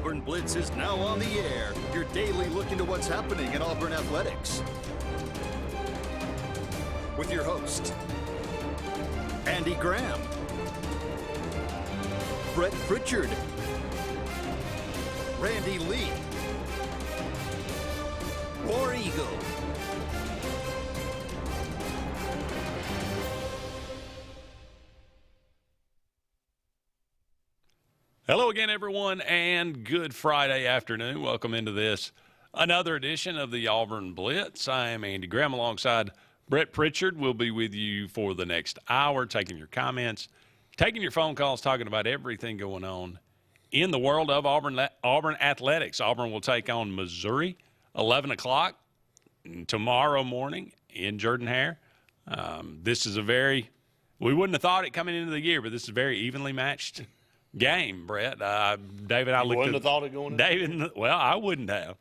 Auburn Blitz is now on the air, your daily look into what's happening in Auburn athletics. With your host, Andy Graham, Brett Pritchard, Randy Lee, War Eagle. Hello again, everyone, and good Friday afternoon. Welcome into this, another edition of the Auburn Blitz. I am Andy Graham alongside Brett Pritchard. We'll be with you for the next hour, taking your comments, taking your phone calls, talking about everything going on in the world of Auburn athletics. Auburn will take on Missouri, 11 o'clock tomorrow morning in Jordan-Hare. This is we wouldn't have thought it coming into the year, but this is a very evenly matched game, Brett. David and I wouldn't have thought it going in? David, well, I wouldn't have.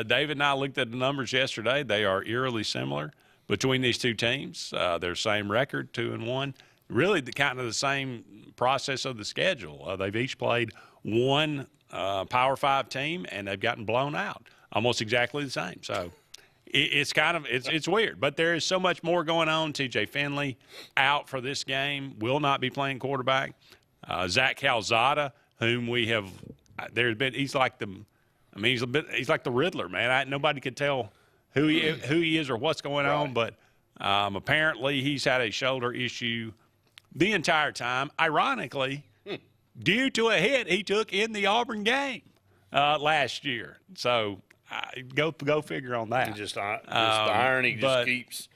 David and I looked at the numbers yesterday. They are eerily similar between these two teams. Their same record, 2-1. Really, kind of the same process of the schedule. They've each played one Power 5 team, and they've gotten blown out. Almost exactly the same. So it's weird. But there is so much more going on. TJ Finley out for this game, will not be playing quarterback. Zach Calzada, whom we have, he's like the Riddler, man. Nobody could tell who he is or what's going on, but apparently he's had a shoulder issue the entire time. Ironically, due to a hit he took in the Auburn game last year. So go figure on that. The irony just keeps.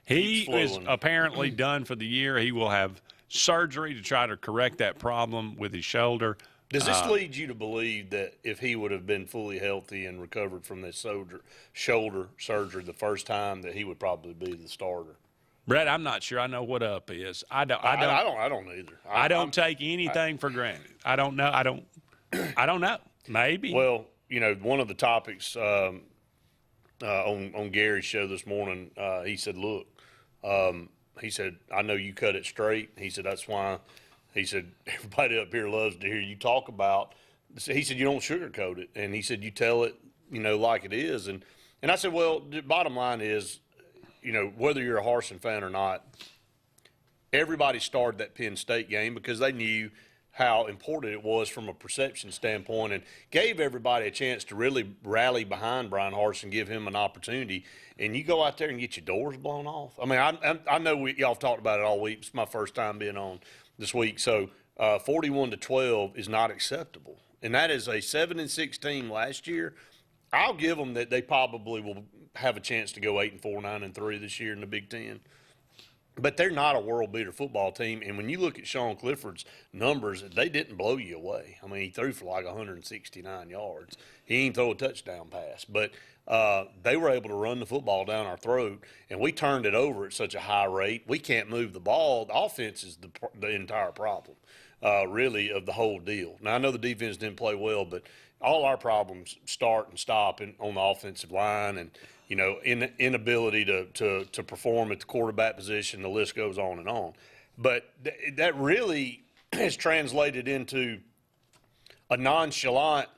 He is apparently done for the year. He will have surgery to try to correct that problem with his shoulder. Does this lead you to believe that if he would have been fully healthy and recovered from this shoulder surgery the first time, that he would probably be the starter? Brett, I'm not sure I know what up is. I don't either. I don't take anything for granted. I don't know. I don't know. Maybe. Well, one of the topics on Gary's show this morning, he said, look, he said, I know you cut it straight. He said, that's why. He said, everybody up here loves to hear you talk about. He said, you don't sugarcoat it. And he said, you tell it, like it is. And I said, well, the bottom line is, whether you're a Harsin fan or not, everybody started that Penn State game because they knew how important it was from a perception standpoint and gave everybody a chance to really rally behind Brian Harsin, give him an opportunity. And you go out there and get your doors blown off. I mean, I know y'all have talked about it all week. It's my first time being on this week. So 41-12 is not acceptable. And that is a 7-6 team last year. I'll give them that they probably will have a chance to go 8-4, 9-3 this year in the Big Ten. But they're not a world beater football team. And when you look at Sean Clifford's numbers, they didn't blow you away. I mean, he threw for like 169 yards. He didn't throw a touchdown pass. But they were able to run the football down our throat, and we turned it over at such a high rate. We can't move the ball. The offense is the entire problem, really, of the whole deal. Now, I know the defense didn't play well, but all our problems start and stop on the offensive line and, inability to perform at the quarterback position. The list goes on and on. But that really has translated into a nonchalant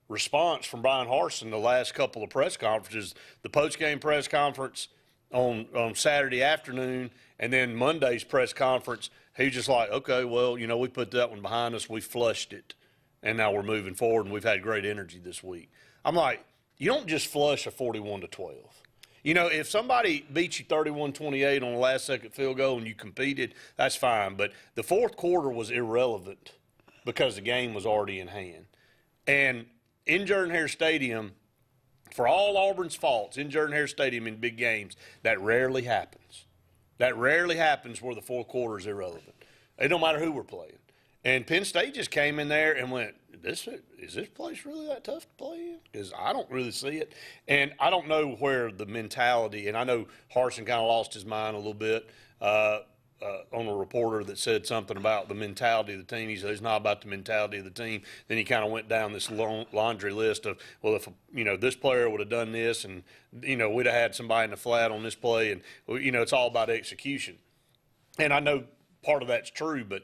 response from Brian Harsin the last couple of press conferences, the post-game press conference on Saturday afternoon, and then Monday's press conference. He's just like, okay, well, we put that one behind us. We flushed it, and now we're moving forward, and we've had great energy this week. I'm like, you don't just flush a 41-12. If somebody beats you 31-28 on the last-second field goal and you competed, that's fine. But the fourth quarter was irrelevant because the game was already in hand. And in Jordan-Hare Stadium, for all Auburn's faults, in Jordan-Hare Stadium in big games, that rarely happens. That rarely happens where the fourth quarter is irrelevant. It don't matter who we're playing. And Penn State just came in there and went, is this place really that tough to play in? Because I don't really see it. And I don't know where the mentality, and I know Harsin kind of lost his mind a little bit on a reporter that said something about the mentality of the team. He said it's not about the mentality of the team. Then he kind of went down this long laundry list of, well, if this player would have done this and we'd have had somebody in the flat on this play, and it's all about execution. And I know part of that's true, but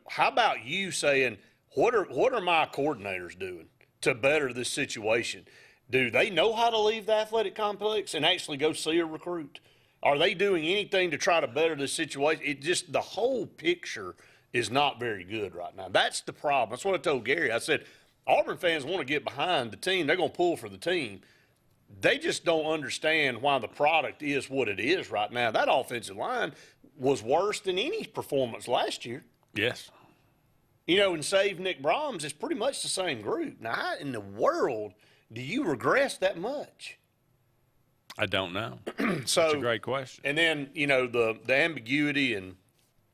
how about you saying, what are my coordinators doing? to better this situation? Do they know how to leave the athletic complex and actually go see a recruit? Are they doing anything to try to better the situation? It just, the whole picture is not very good right now. That's the problem. That's what I told Gary. I said, Auburn fans want to get behind the team. They're going to pull for the team. They just don't understand why the product is what it is right now. That offensive line was worse than any performance last year. Yes. You know, and save Nick Brahms is pretty much the same group. Now, how in the world do you regress that much? I don't know. So, That's a great question. And then, you know, the ambiguity and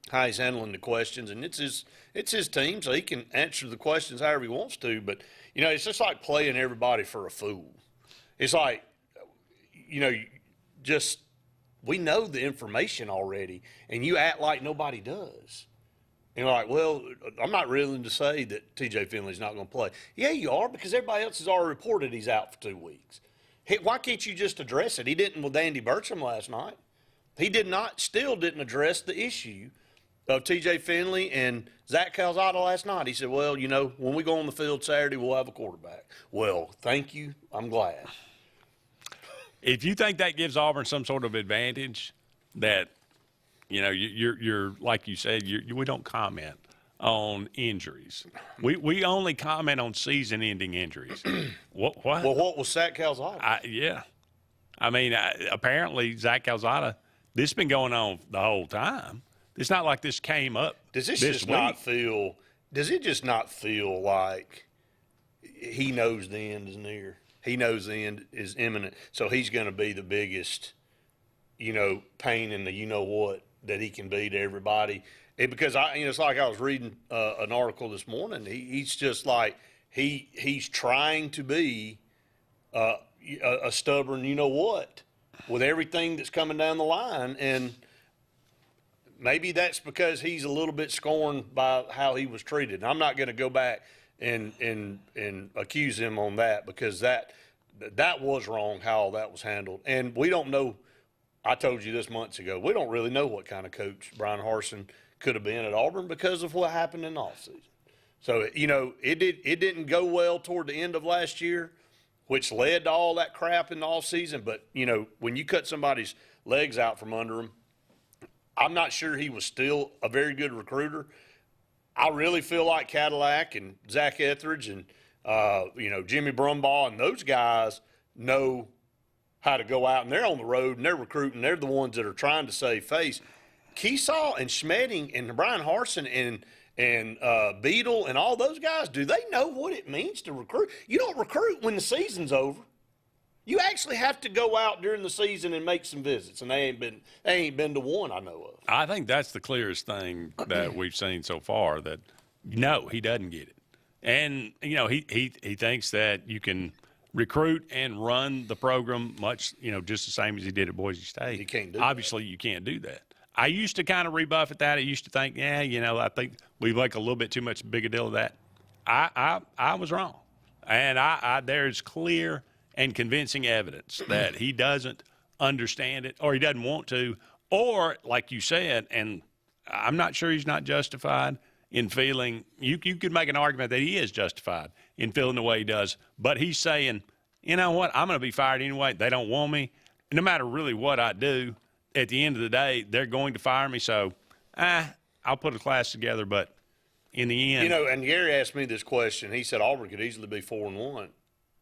how he's handling the questions, and it's his team, so he can answer the questions however he wants to. But, you know, it's just like playing everybody for a fool. It's like, you know, just we know the information already, and you act like nobody does. And you're like, well, I'm not willing to say that T.J. Finley's not going to play. Yeah, you are, because everybody else has already reported he's out for 2 weeks. Hey, why can't you just address it? He didn't with Andy Burcham last night. He still didn't address the issue of T.J. Finley and Zach Calzada last night. He said, well, you know, when we go on the field Saturday, we'll have a quarterback. Well, thank you. I'm glad. If you think that gives Auburn some sort of advantage, that, you know, you're like you said, we don't comment on injuries. We only comment on season-ending injuries. What? Well, what was Zach Calzada? Yeah. I mean, apparently Zach Calzada, this has been going on the whole time. It's not like this came up Does it this just week. not feel like he knows the end is near? He knows the end is imminent, so he's going to be the biggest, you know, pain in the you-know-what that he can be to everybody. Because it's like I was reading an article this morning. He's just like he's trying to be a stubborn you-know-what with everything that's coming down the line, and maybe that's because he's a little bit scorned by how he was treated. And I'm not going to go back and accuse him on that, because that was wrong how all that was handled. And we don't know. I told you this months ago. We don't really know what kind of coach Brian Harsin could have been at Auburn because of what happened in the offseason. So, you know, it didn't go well toward the end of last year, which led to all that crap in the offseason. But, you know, when you cut somebody's legs out from under him, I'm not sure he was still a very good recruiter. I really feel like Cadillac and Zach Etheridge and, you know, Jimmy Brumbaugh and those guys know how to go out, and they're on the road and they're recruiting. They're the ones that are trying to save face. Keesaw and Schmedding and Brian Harsin and Beadle and all those guys, do they know what it means to recruit? You don't recruit when the season's over. You actually have to go out during the season and make some visits, and they ain't been to one I know of. I think that's the clearest thing that we've seen so far, that no, he doesn't get it. And, you know, he thinks that you can recruit and run the program much, you know, just the same as he did at Boise State. You can't do Obviously, you can't do that. I used to kind of rebuff at that. I used to think, yeah, you know, I think we make a little bit too much big a deal of that. I was wrong. And there's clear and convincing evidence that he doesn't understand it, or he doesn't want to, or like you said, and I'm not sure he's not justified in feeling, you could make an argument that he is justified in feeling the way he does, but he's saying, you know what, I'm going to be fired anyway. They don't want me. No matter really what I do, at the end of the day, they're going to fire me. So, I'll put a class together, but in the end. You know, and Gary asked me this question. He said Auburn could easily be 4-1.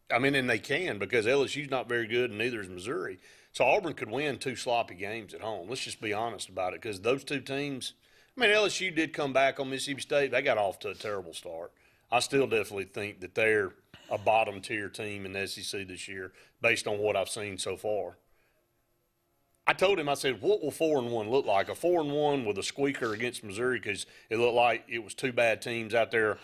I mean, and they can, because LSU's not very good and neither is Missouri. So Auburn could win 2 sloppy games at home. Let's just be honest about it, because those two teams, I mean, LSU did come back on Mississippi State. They got off to a terrible start. I still definitely think that they're a bottom-tier team in the SEC this year based on what I've seen so far. I told him, I said, what will 4-1 look like? A 4-1 with a squeaker against Missouri, because it looked like it was 2 bad teams out there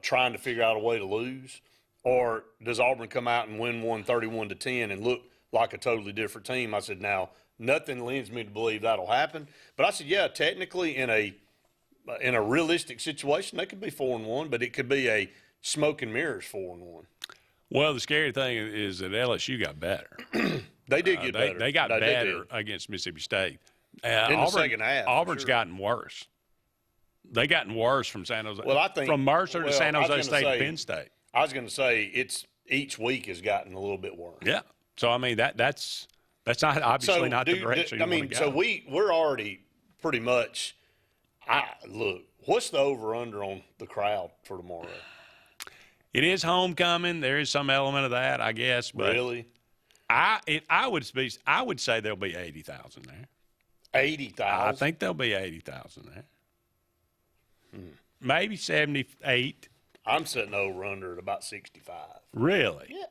trying to figure out a way to lose? Or does Auburn come out and win one 31-10 and look like a totally different team? I said, now, nothing leads me to believe that'll happen. But I said, yeah, technically in a realistic situation, they could be 4-1, but it could be a smoke and mirrors 4-1. Well, the scary thing is that LSU got better. They did get better. They got better against Mississippi State. In the second half. Auburn's gotten worse. They gotten worse from San Jose. Well, I think from Mercer to San Jose State say, to Penn State. I was going to say it's each week has gotten a little bit worse. Yeah. So I mean that's not obviously not the direction. I mean, so we're already pretty much. Look, what's the over under on the crowd for tomorrow? It is homecoming. There is some element of that, I guess. But really, I would say there'll be 80,000 there. 80,000. I think there'll be 80,000 there. Maybe 78. I'm setting over under at about 65. Really? Yeah.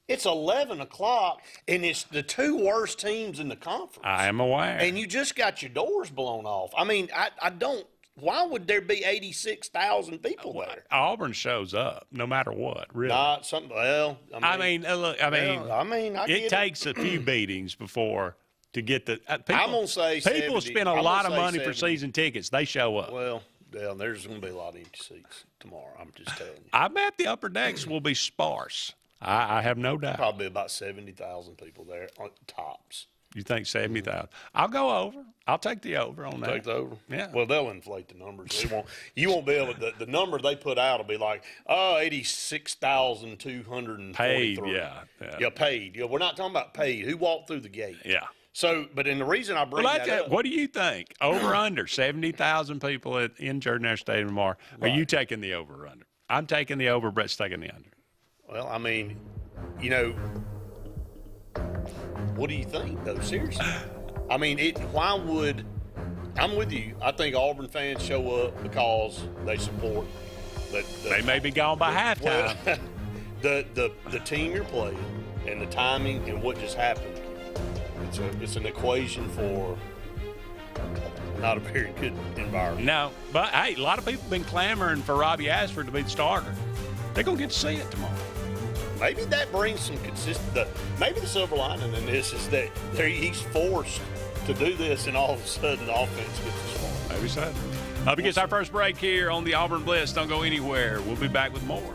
It's 11 o'clock, and it's the two worst teams in the conference. I am aware. And you just got your doors blown off. I mean, I don't – why would there be 86,000 people there? Auburn shows up no matter what, really. Not something – well, look, it takes a few beatings before to get the people, I'm going to say people 70, spend a lot of money for season tickets. They show up. Well, there's going to be a lot of empty seats tomorrow. I'm just telling you. I bet the upper decks will be sparse. I have no doubt. Probably about 70,000 people there on tops. You think 70,000? I'll go over. I'll take the over on that. Take the over? Yeah. Well, they'll inflate the numbers. You won't be able to – the number they put out will be like, 86,243. Paid, yeah. Yeah, paid. Yeah, we're not talking about paid. Who walked through the gate? Yeah. So, but in the reason I bring that up – what do you think? Over under 70,000 people in Jordan Air Stadium tomorrow. Are you taking the over or under? I'm taking the over. Brett's taking the under. Well, I mean, what do you think, though? Seriously. I mean, why would – I'm with you. I think Auburn fans show up because they support they may be gone by halftime. Well, the team you're playing and the timing and what just happened. It's an equation for not a very good environment. No, but, hey, a lot of people have been clamoring for Robbie Ashford to be the starter. They're going to get to see it tomorrow. Maybe that brings some maybe the silver lining in this is that he's forced to do this, and all of a sudden the offense gets his fault. Maybe so. Up against our first break here on the Auburn Blitz. Don't go anywhere. We'll be back with more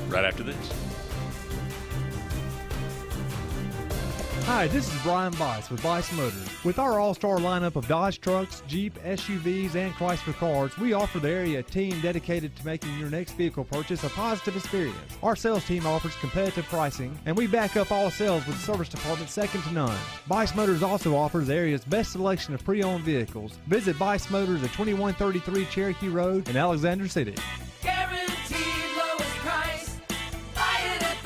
right after this. Hi, this is Brian Bice with Bice Motors. With our all-star lineup of Dodge trucks, Jeep, SUVs, and Chrysler cars, we offer the area a team dedicated to making your next vehicle purchase a positive experience. Our sales team offers competitive pricing, and we back up all sales with a service department second to none. Bice Motors also offers the area's best selection of pre-owned vehicles. Visit Bice Motors at 2133 Cherokee Road in Alexander City. Guaranteed lowest price. Buy it at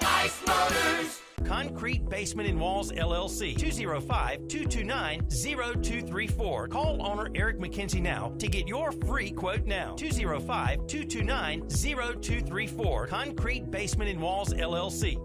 Bice Motors. Concrete Basement and Walls, LLC, 205-229-0234. Call owner Eric McKenzie now to get your free quote now. 205-229-0234. Concrete Basement and Walls, LLC.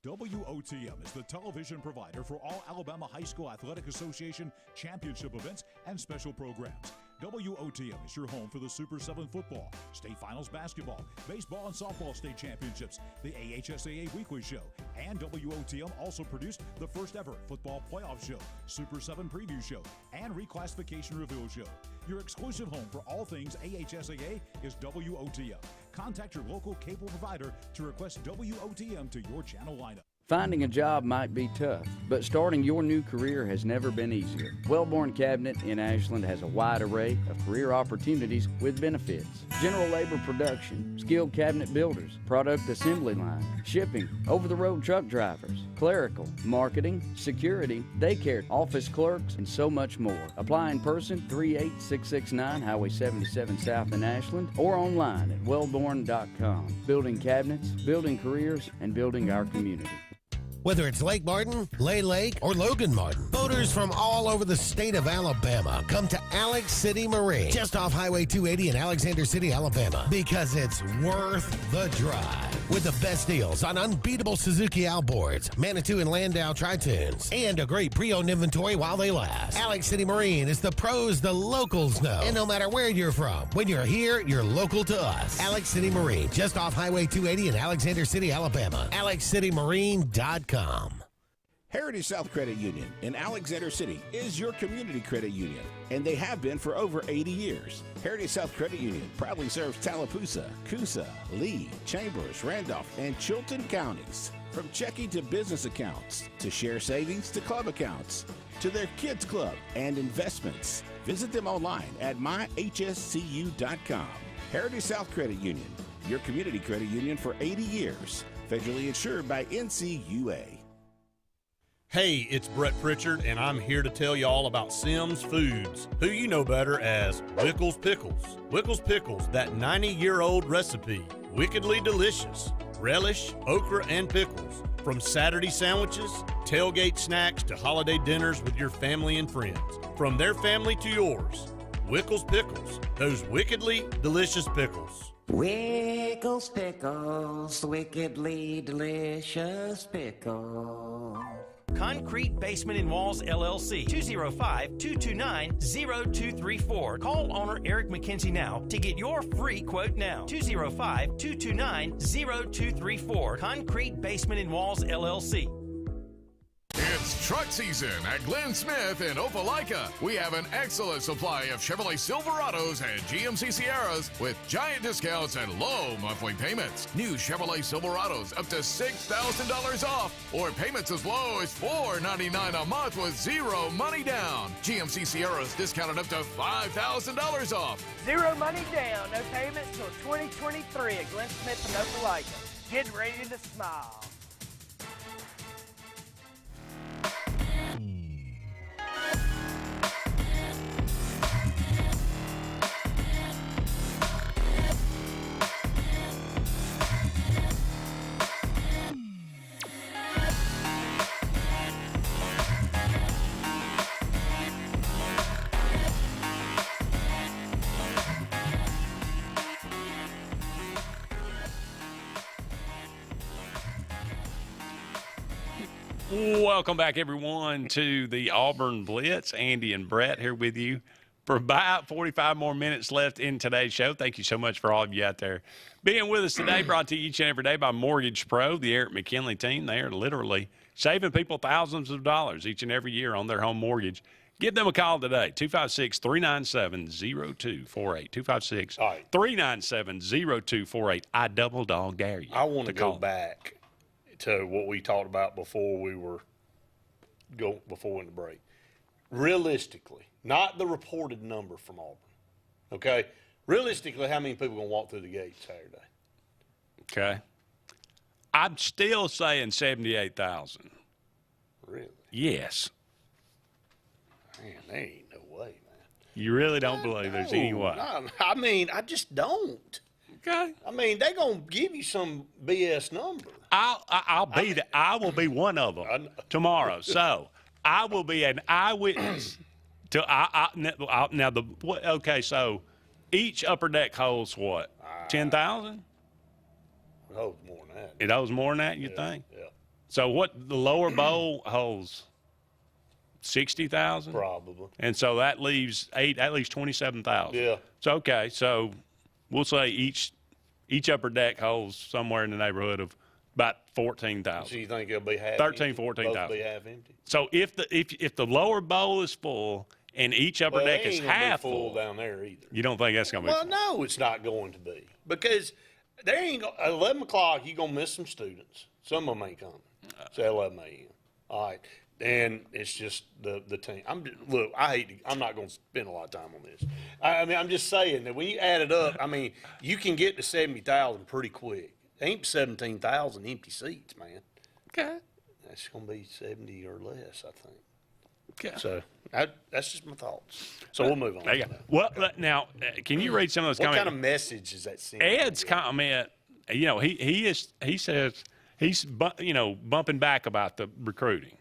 WOTM is the television provider for all Alabama High School Athletic Association championship events and special programs. WOTM is your home for the Super 7 football, state finals basketball, baseball and softball state championships, the AHSAA weekly show, and WOTM also produced the first ever football playoff show, Super 7 preview show, and reclassification reveal show. Your exclusive home for all things AHSAA is WOTM. Contact your local cable provider to request WOTM to your channel lineup. Finding a job might be tough, but starting your new career has never been easier. Wellborn Cabinet in Ashland has a wide array of career opportunities with benefits. General labor production, skilled cabinet builders, product assembly line, shipping, over-the-road truck drivers, clerical, marketing, security, daycare, office clerks, and so much more. Apply in person, 38669 Highway 77 South in Ashland, or online at wellborn.com. Building cabinets, building careers, and building our community. Whether it's Lake Martin, Lay Lake, or Logan Martin, boaters from all over the state of Alabama come to Alex City Marine, just off Highway 280 in Alexander City, Alabama, because it's worth the drive. With the best deals on unbeatable Suzuki outboards, Manitou and Landau Tritoons, and a great pre-owned inventory while they last. Alex City Marine is the pros the locals know. And no matter where you're from, when you're here, you're local to us. Alex City Marine, just off Highway 280 in Alexander City, Alabama. AlexCityMarine.com. Heritage South Credit Union in Alexander City is your community credit union, and they have been for over 80 years. Heritage South Credit Union proudly serves Tallapoosa, Coosa, Lee, Chambers, Randolph, and Chilton counties. From checking to business accounts, to share savings to club accounts, to their kids club and investments. Visit them online at myhscu.com. Heritage South Credit Union, your community credit union for 80 years. Federally insured by NCUA. Hey, it's Brett Pritchard, and I'm here to tell you all about Sims Foods, who you know better as Wickles Pickles. Wickles Pickles, that 90-year-old recipe, wickedly delicious. Relish, okra, and pickles. From Saturday sandwiches, tailgate snacks, to holiday dinners with your family and friends. From their family to yours, Wickles Pickles, those wickedly delicious pickles. Wickles Pickles, wickedly delicious pickles. Concrete Basement and Walls LLC, 205-229-0234. Call owner Eric McKenzie now to get your free quote now. 205-229-0234. Concrete Basement and Walls LLC. It's truck season at Glenn Smith in Opelika. We have an excellent supply of Chevrolet Silverados and GMC Sierras with giant discounts and low monthly payments. New Chevrolet Silverados up to $6,000 off, or payments as low as $499 a month with zero money down. GMC Sierras discounted up to $5,000 off. Zero money down, no payments till 2023 at Glenn Smith in Opelika. Get ready to smile. Welcome back, everyone, to the Auburn Blitz. Andy and Brett here with you for about 45 more minutes left in today's show. Thank you so much for all of you out there being with us today. Brought to you each and every day by Mortgage Pro, the Eric McKinley team. They are literally saving people thousands of dollars each and every year on their home mortgage. Give them a call today, 256-397-0248. 256-397-0248. I double dog dare you. I want to go call back to what we talked about before we went to break. Realistically, not the reported number from Auburn. Okay? Realistically, how many people are going to walk through the gate Saturday? Okay. I'm still saying 78,000. Really? Yes. Man, there ain't no way, man. You really don't believe there's any way? I mean, I just don't. Okay. I mean, they're going to give you some BS number. I will be one of them tomorrow. So I will be an eyewitness to okay. So each upper deck holds what? 10,000. It holds more than that. It holds more than that. You think? Yeah. So what? The lower bowl holds 60,000. Probably. And so that leaves 27,000. Yeah. So okay. So we'll say each upper deck holds somewhere in the neighborhood of about 14,000. So you think it'll be half 13, empty? 14,000. Both be half empty? So if the lower bowl is full and each upper deck is half full down there either. you don't think that's going to be Well, full? no, it's not going to be, because there ain't at 11 o'clock. You're gonna miss some students. Some of them ain't coming. It's 11 a.m. All right, and it's just the team. I'm not gonna spend a lot of time on this. I mean, I'm just saying that when you add it up, I mean, you can get to 70,000 pretty quick. Ain't 17,000 empty seats, man. Okay. That's going to be 70 or less, I think. Okay. So that's just my thoughts. So we'll move on. There you go. Well, now, can you read some of those comments? What kind of message is that sending? Ed's comment, he says he's bumping back about the recruiting.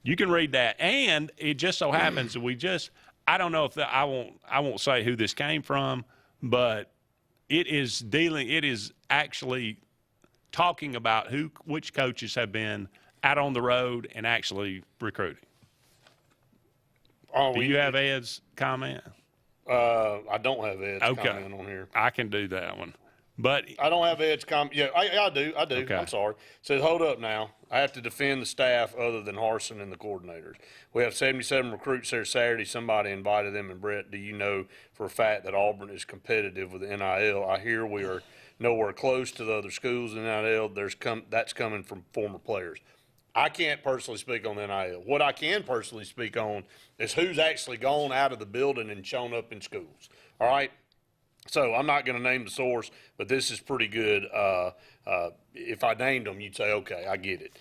You can read that, and it just so happens that I don't know if I won't say who this came from, but it is actually talking about which coaches have been out on the road and actually recruiting. Do you have Ed's comment? I don't have Ed's comment on here. I can do that one. But I don't have Ed's comment. Yeah, I do. Okay. I'm sorry. It says, hold up now. I have to defend the staff other than Harsin and the coordinators. We have 77 recruits there Saturday. Somebody invited them. And, Brett, do you know for a fact that Auburn is competitive with the NIL? I hear we are nowhere close to the other schools in NIL. That's coming from former players. I can't personally speak on the NIL. What I can personally speak on is who's actually gone out of the building and shown up in schools. All right? So I'm not going to name the source, but this is pretty good. If I named them, you'd say, okay, I get it.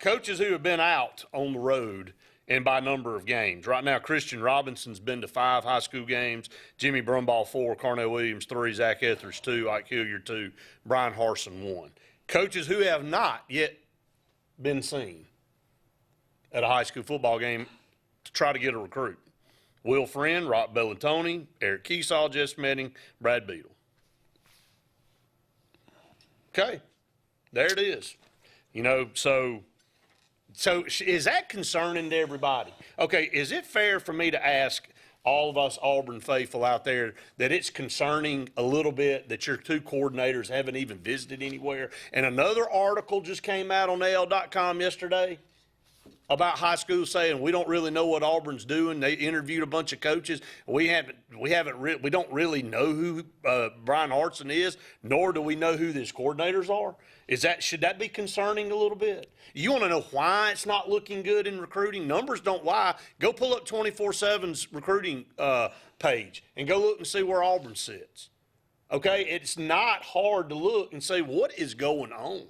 Coaches who have been out on the road and by number of games. Right now, Christian Robinson's been to 5 high school games, Jimmy Brumbaugh 4, Carnell Williams 3, Zach Etheridge 2, Ike Hilliard 2, Brian Harson 1. Coaches who have not yet been seen at a high school football game to try to get a recruit. Will Friend, Rock Bellantoni, Eric Keesaw, Jess Medding, Brad Beadle. Okay, there it is. You know, so is that concerning to everybody? Okay, is it fair for me to ask all of us Auburn faithful out there that it's concerning a little bit that your 2 coordinators haven't even visited anywhere? And another article just came out on AL.com yesterday about high school saying we don't really know what Auburn's doing. They interviewed a bunch of coaches. We don't really know who Brian Hartson is, nor do we know who these coordinators are. Should that be concerning a little bit? You want to know why it's not looking good in recruiting? Numbers don't lie. Go pull up 24/7's recruiting page and go look and see where Auburn sits. Okay, it's not hard to look and say what is going on.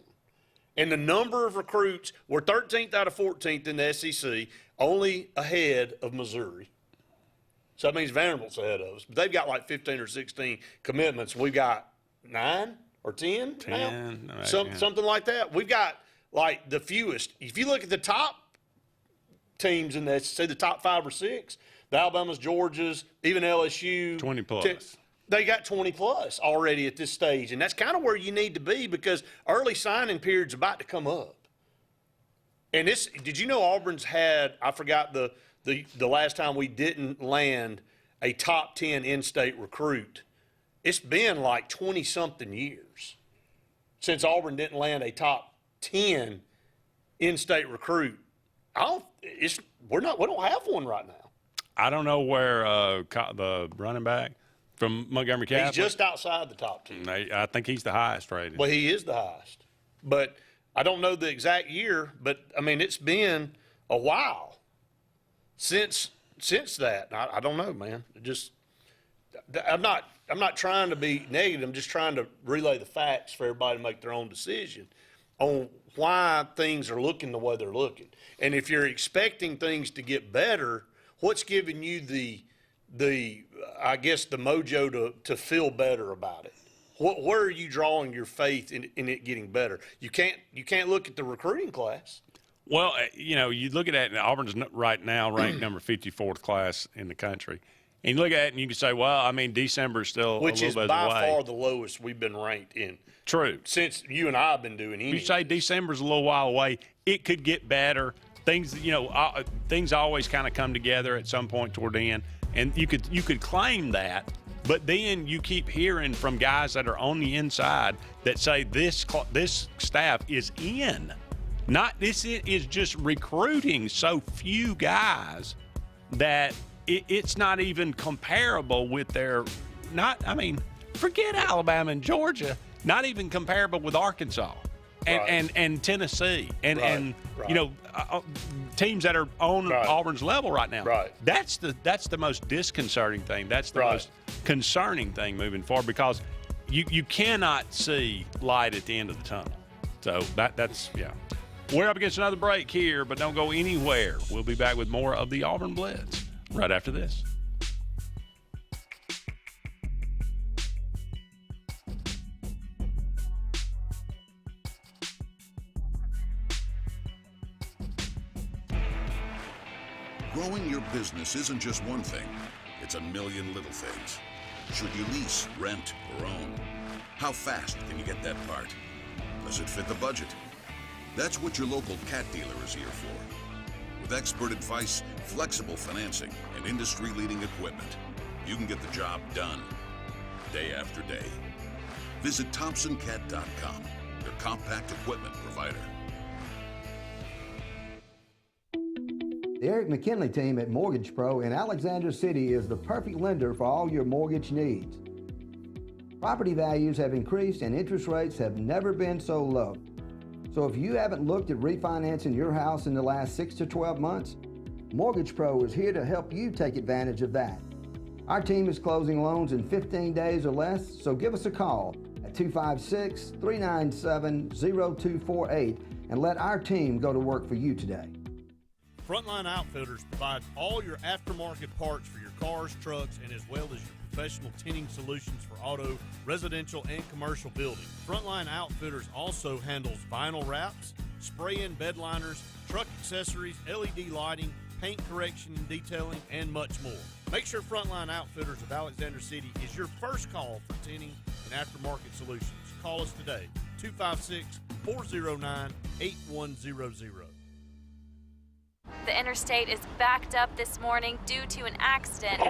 And the number of recruits, we're 13th out of 14th in the SEC, only ahead of Missouri. So that means Vanderbilt's ahead of us. But they've got like 15 or 16 commitments. We've got 9 or 10 now? Right, Something like that. We've got like the fewest. If you look at the top teams in the SEC, the top 5 or 6, the Alabamas, Georgias, even LSU. 20 plus. They got 20 plus already at this stage, and that's kind of where you need to be because early signing period's about to come up. And did you know Auburn's had, I forgot the last time we didn't land a top 10 in-state recruit. It's been like 20-something years since Auburn didn't land a top 10 in-state recruit. We don't have one right now. I don't know where the running back from Montgomery Catholic. He's just outside the top 10. I think he's the highest rated. Well, he is the highest. But I don't know the exact year, but, I mean, it's been a while since that. I don't know, man. I'm not trying to be negative. I'm just trying to relay the facts for everybody to make their own decision on why things are looking the way they're looking. And if you're expecting things to get better, what's giving you the I guess the mojo to feel better about it? Where are you drawing your faith in it getting better? You can't look at the recruiting class. Well, you look at that, and Auburn's right now ranked number 54th class in the country. And you look at it and you can say, well, I mean, December is still Which a is little bit away. by far the lowest we've been ranked in. True. Since you and I have been doing anything. You say December's a little while away. It could get better. Things always kind of come together at some point toward the end. And you could claim that, but then you keep hearing from guys that are on the inside that say this staff is in. This is just recruiting so few guys that it's not even comparable with forget Alabama and Georgia, not even comparable with Arkansas and Tennessee and teams that are on Auburn's level right now. Right. That's the most disconcerting thing. That's the most concerning thing moving forward because you cannot see light at the end of the tunnel. So that's. We're up against another break here, but don't go anywhere. We'll be back with more of the Auburn Blitz right after this. Growing your business isn't just one thing. It's a million little things. Should you lease, rent, or own? How fast can you get that part? Does it fit the budget? That's what your local cat dealer is here for. With expert advice, flexible financing, and industry-leading equipment, you can get the job done day after day. Visit ThompsonCat.com, your compact equipment provider. The Eric McKinley team at Mortgage Pro in Alexander City is the perfect lender for all your mortgage needs. Property values have increased and interest rates have never been so low. So if you haven't looked at refinancing your house in the last 6 to 12 months, Mortgage Pro is here to help you take advantage of that. Our team is closing loans in 15 days or less, so give us a call at 256-397-0248 and let our team go to work for you today. Frontline Outfitters provides all your aftermarket parts for your cars, trucks, and as well as your professional tinting solutions for auto, residential, and commercial buildings. Frontline Outfitters also handles vinyl wraps, spray-in bed liners, truck accessories, LED lighting, paint correction and detailing, and much more. Make sure Frontline Outfitters of Alexander City is your first call for tinting and aftermarket solutions. Call us today, 256-409-8100. The interstate is backed up this morning due to an accident.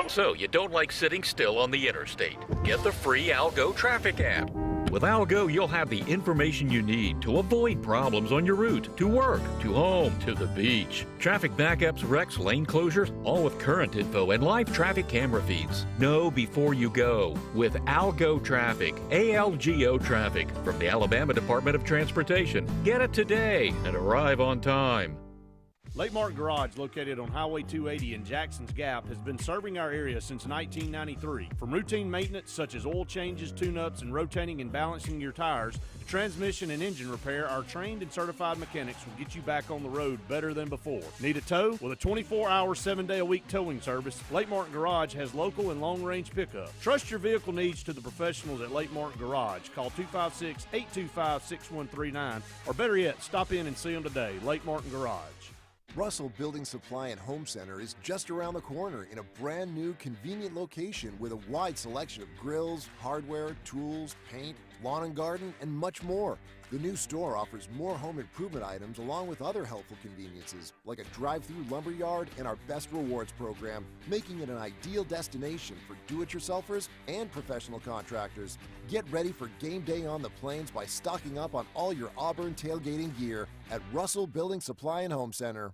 So you don't like sitting still on the interstate? Get the free Algo traffic app. With Algo, you'll have the information you need to avoid problems on your route, to work, to home, to the beach. Traffic backups, wrecks, lane closures, all with current info and live traffic camera feeds. Know before you go with Algo Traffic, ALGO Traffic from the Alabama Department of Transportation. Get it today and arrive on time. Lake Martin Garage, located on Highway 280 in Jackson's Gap, has been serving our area since 1993. From routine maintenance such as oil changes, tune-ups, and rotating and balancing your tires, to transmission and engine repair, our trained and certified mechanics will get you back on the road better than before. Need a tow? With a 24-hour, 7-day-a-week towing service, Lake Martin Garage has local and long-range pickup. Trust your vehicle needs to the professionals at Lake Martin Garage. Call 256-825-6139, or better yet, stop in and see them today. Lake Martin Garage. Russell Building Supply and Home Center is just around the corner in a brand new, convenient location with a wide selection of grills, hardware, tools, paint, lawn and garden, and much more. The new store offers more home improvement items along with other helpful conveniences like a drive-through lumber yard and our Best Rewards program, making it an ideal destination for do-it-yourselfers and professional contractors. Get ready for game day on the plains by stocking up on all your Auburn tailgating gear at Russell Building Supply and Home Center.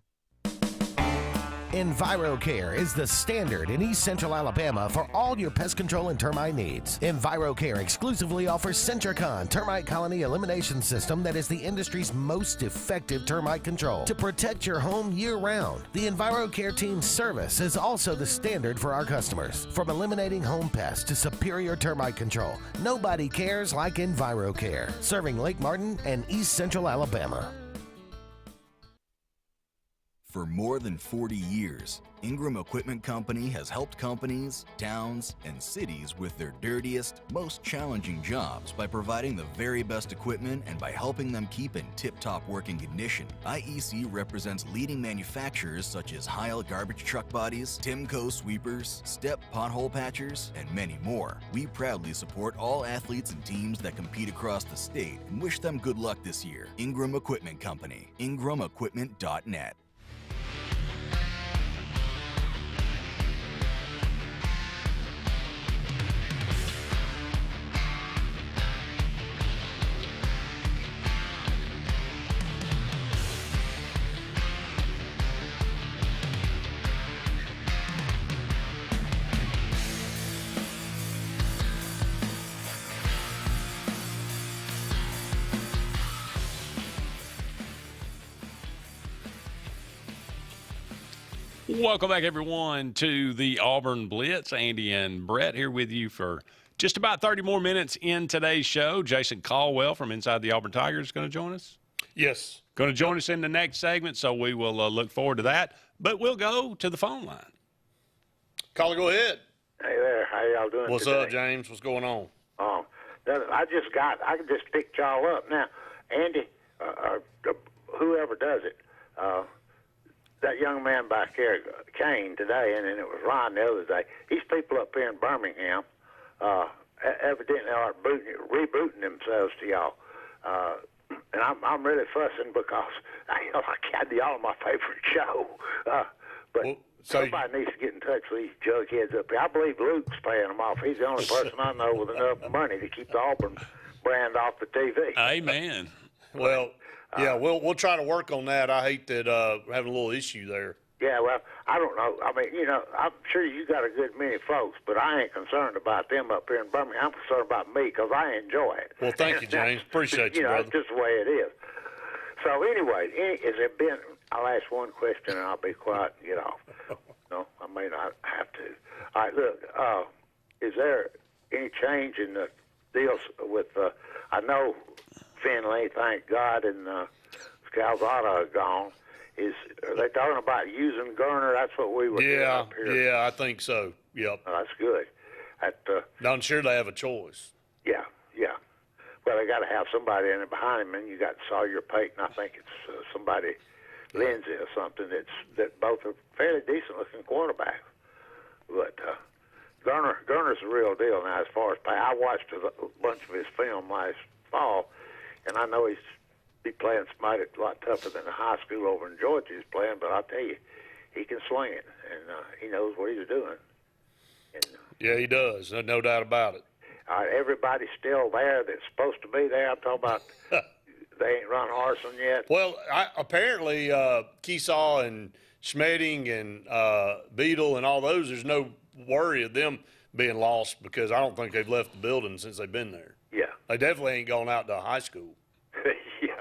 EnviroCare is the standard in East Central Alabama for all your pest control and termite needs. EnviroCare exclusively offers Centricon termite colony elimination system that is the industry's most effective termite control to protect your home year-round. The EnviroCare team's service is also the standard for our customers. From eliminating home pests to superior termite control, nobody cares like EnviroCare, serving Lake Martin and East Central Alabama. For more than 40 years, Ingram Equipment Company has helped companies, towns, and cities with their dirtiest, most challenging jobs by providing the very best equipment and by helping them keep in tip-top working condition. IEC represents leading manufacturers such as Heil garbage truck bodies, Timco sweepers, Step pothole patchers, and many more. We proudly support all athletes and teams that compete across the state and wish them good luck this year. Ingram Equipment Company, ingramequipment.net. Welcome back, everyone, to the Auburn Blitz. Andy and Brett here with you for just about 30 more minutes in today's show. Jason Caldwell from Inside the Auburn Tigers is going to join us. Yes. Going to join us in the next segment, so we will look forward to that. But we'll go to the phone line. Caller, go ahead. Hey there, how y'all doing What's today? up, James? What's going on? I just picked y'all up. Now, Andy, whoever does it, that young man back here, Kane, today, and then it was Ron the other day, these people up here in Birmingham evidently are rebooting themselves to y'all. And I'm really fussing because y'all are my favorite show. But somebody needs to get in touch with these jugheads up here. I believe Luke's paying them off. He's the only person I know with enough money to keep the Auburn brand off the TV. Amen. Well, yeah, we'll try to work on that. I hate that we're having a little issue there. Yeah, well, I don't know. I mean, I'm sure you got a good many folks, but I ain't concerned about them up here in Birmingham. I'm concerned about me because I enjoy it. Well, thank you, James. Appreciate you, brother. It's just the way it is. So anyway, has there been? I'll ask one question and I'll be quiet and get off. No, I may not have to. All right, look, is there any change in the deals with, I know Finley, thank God, and Calzada are gone. Are they talking about using Garner? That's what we were doing up here. Yeah, I think so. Yep. Oh, that's good. I'm sure they have a choice. Yeah. Well, they got to have somebody in it behind him, and you got Sawyer Payton. I think it's somebody, Lindsay or something. That both are fairly decent looking quarterbacks. But Garner's the real deal now as far as play. I watched a bunch of his film last fall, and I know he's playing somebody a lot tougher than the high school over in Georgia he's playing. But I'll tell you, he can swing it, and he knows what he's doing. And, yeah, he does. No doubt about it. Everybody's still there that's supposed to be there. I'm talking about they ain't run Harson yet. Well, apparently Keesaw and Schmedding and Beadle and all those, there's no worry of them being lost because I don't think they've left the building since they've been there. Yeah. They definitely ain't gone out to high school. Yeah.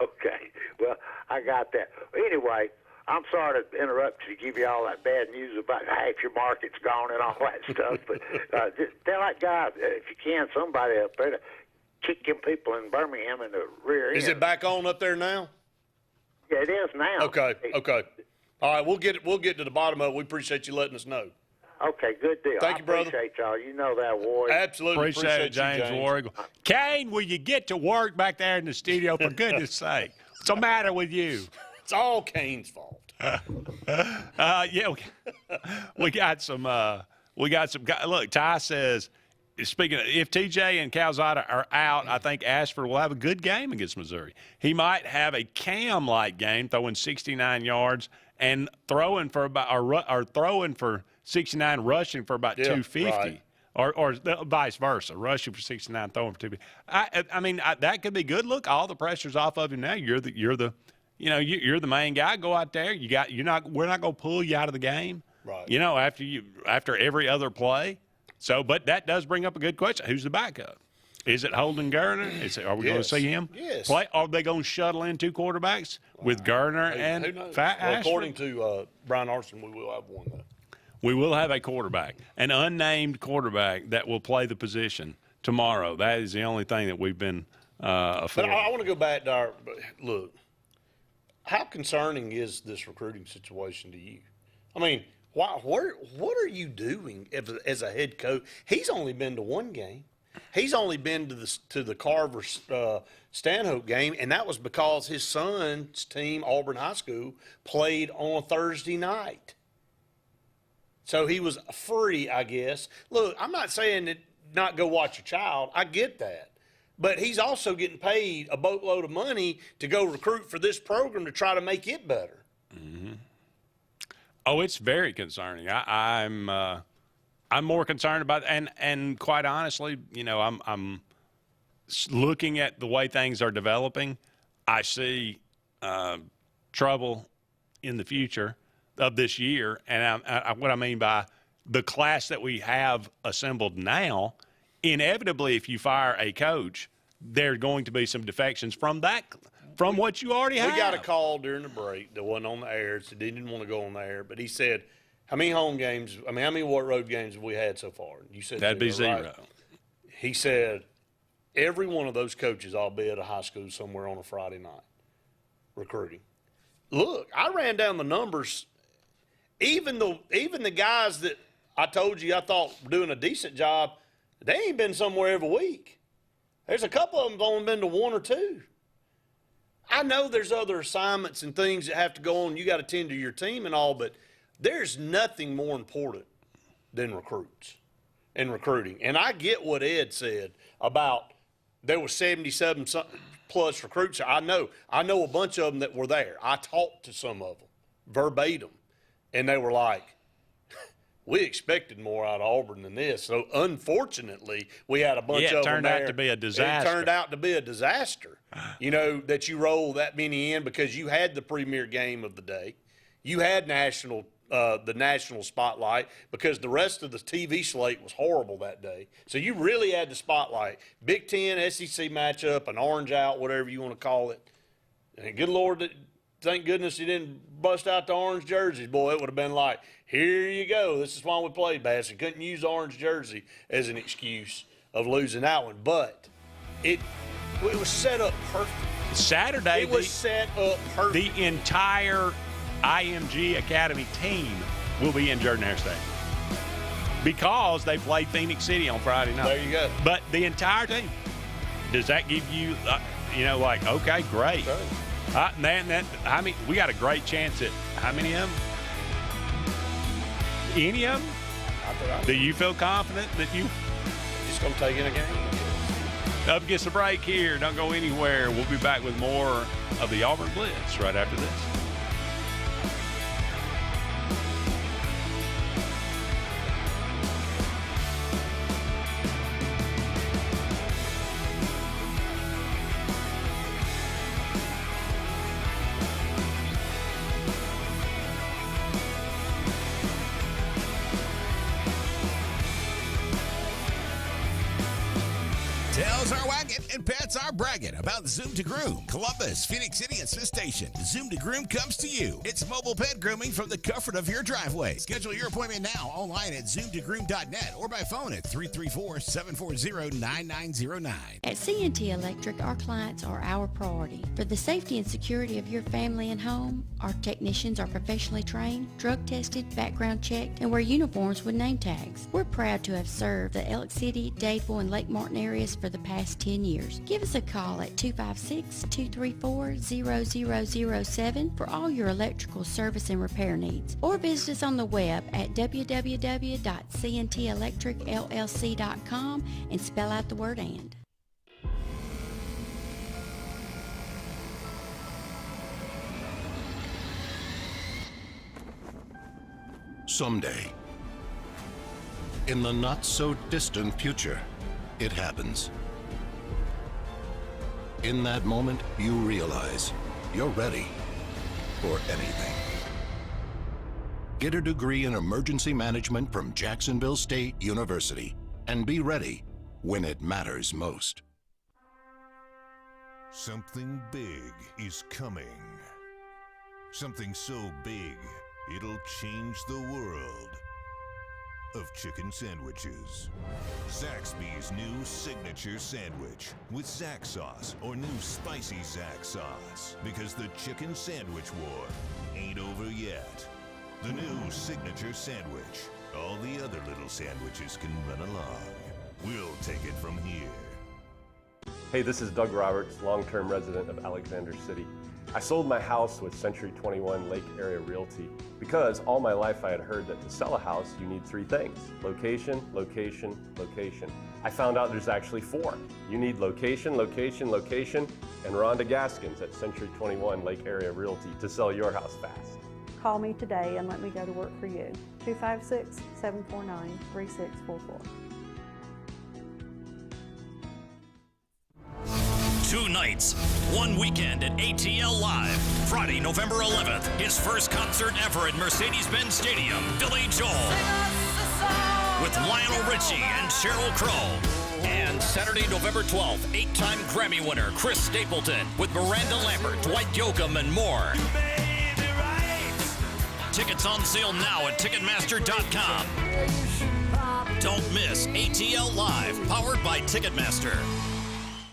Okay. Well, I got that. Anyway, I'm sorry to interrupt you to give you all that bad news about half your market's gone and all that stuff, but just tell that guy, if you can, somebody up there to kick them people in Birmingham in the rear end. Is it back on up there now? Yeah, it is now. Okay. All right, we'll get to the bottom of it. We appreciate you letting us know. Okay, good deal. Thank you, brother. I appreciate y'all. You know that, Warrior. Absolutely. Appreciate it, James Warrior. Kane, will you get to work back there in the studio, for goodness sake? What's the matter with you? It's all Kane's fault. Yeah, we got some. Look, Ty says, speaking of, if TJ and Calzada are out, I think Ashford will have a good game against Missouri. He might have a Cam-like game, throwing 69 yards and throwing for about or throwing for 69, rushing for about 250. Right. Or vice versa, rushing for 69, throwing for 250. I mean, that could be good. Look, all the pressure's off of you now. You're the main guy. Go out there. We're not going to pull you out of the game. Right. After every other play. So, but that does bring up a good question. Who's the backup? Is it Holden Garner? Are we going to see him play? Are they going to shuttle in two quarterbacks with Garner and Ashford? According to Brian Arson, we will have one though. We will have a quarterback, an unnamed quarterback that will play the position tomorrow. That is the only thing that we've been afforded. But I want to go back to look. How concerning is this recruiting situation to you? I mean, what are you doing as a head coach? He's only been to one game. He's only been to the Carver Stanhope game, and that was because his son's team, Auburn High School, played on a Thursday night. So he was free, I guess. Look, I'm not saying that not go watch your child. I get that. But he's also getting paid a boatload of money to go recruit for this program to try to make it better. Mm-hmm. Oh, it's very concerning. I'm more concerned about, and quite honestly, I'm looking at the way things are developing. I see trouble in the future of this year, and what I mean by the class that we have assembled now. Inevitably, if you fire a coach, there's going to be some defections from what you already have. We got a call during the break that wasn't on the air. So he didn't want to go on the air, but he said, how many road games have we had so far? You said that'd be zero. Right? He said every one of those coaches, I'll be at a high school somewhere on a Friday night recruiting. Look, I ran down the numbers. Even the guys that I told you I thought were doing a decent job, they ain't been somewhere every week. There's a couple of them that only been to one or two. I know there's other assignments and things that have to go on. You got to tend to your team and all, but there's nothing more important than recruits and recruiting. And I get what Ed said about there were 77 plus recruits. I know a bunch of them that were there. I talked to some of them verbatim, and they were like, we expected more out of Auburn than this. So, unfortunately, we had a bunch of them there. It turned out to be a disaster. It turned out to be a disaster, that you roll that many in because you had the premier game of the day. You had the national spotlight because the rest of the TV slate was horrible that day. So, you really had the spotlight. Big Ten, SEC matchup, an orange out, whatever you want to call it. And good Lord, thank goodness he didn't bust out the orange jerseys. Boy, it would have been like, here you go. This is why we played Bass. He couldn't use the orange jersey as an excuse of losing that one. But it was set up perfect. Saturday, it was set up perfect. The entire IMG Academy team will be in Jordan-Hare Stadium because they played Phoenix City on Friday night. There you go. But the entire team. Does that give you, like, okay, great. Okay. Man, we got a great chance at how many of them? Any of them? Do you feel confident that you just gonna take in a game? Up against the break here. Don't go anywhere. We'll be back with more of the Auburn Blitz right after this. Tails are wagging and pets are bragging about Zoom to Groom. Columbus, Phoenix City, and Smith Station. Zoom to Groom comes to you. It's mobile pet grooming from the comfort of your driveway. Schedule your appointment now online at zoomtogroom.net or by phone at 334-740-9909. At CNT Electric, our clients are our priority. For the safety and security of your family and home, our technicians are professionally trained, drug tested, background checked, and wear uniforms with name tags. We're proud to have served the Elk City, Dadeville, and Lake Martin areas for the past 10 years. Give us a call at 256-234-0007 for all your electrical service and repair needs, or visit us on the web at www.cntelectricllc.com and spell out the word "and." Someday, in the not-so-distant future, it happens. In that moment, you realize you're ready for anything. Get a degree in emergency management from Jacksonville State University and be ready when it matters most. Something big is coming. Something so big, it'll change the world of chicken sandwiches. Zaxby's new signature sandwich with Zax sauce or new spicy Zax sauce, because the chicken sandwich war ain't over yet. The new signature sandwich. All the other little sandwiches can run along. We'll take it from here. Hey, this is Doug Roberts, long-term resident of Alexander City. I sold my house with Century 21 Lake Area Realty because all my life I had heard that to sell a house you need 3 things: location, location, location. I found out there's actually 4. You need location, location, location, and Rhonda Gaskins at Century 21 Lake Area Realty to sell your house fast. Call me today and let me go to work for you. 256-749-3644. 2 nights, 1 weekend at ATL Live. Friday, November 11th, his first concert ever at Mercedes-Benz Stadium, Billy Joel. With Lionel Richie and Sheryl Crow. And Saturday, November 12th, 8-time Grammy winner Chris Stapleton with Miranda Lambert, Dwight Yoakam, and more. Tickets on sale now at Ticketmaster.com. Don't miss ATL Live, powered by Ticketmaster.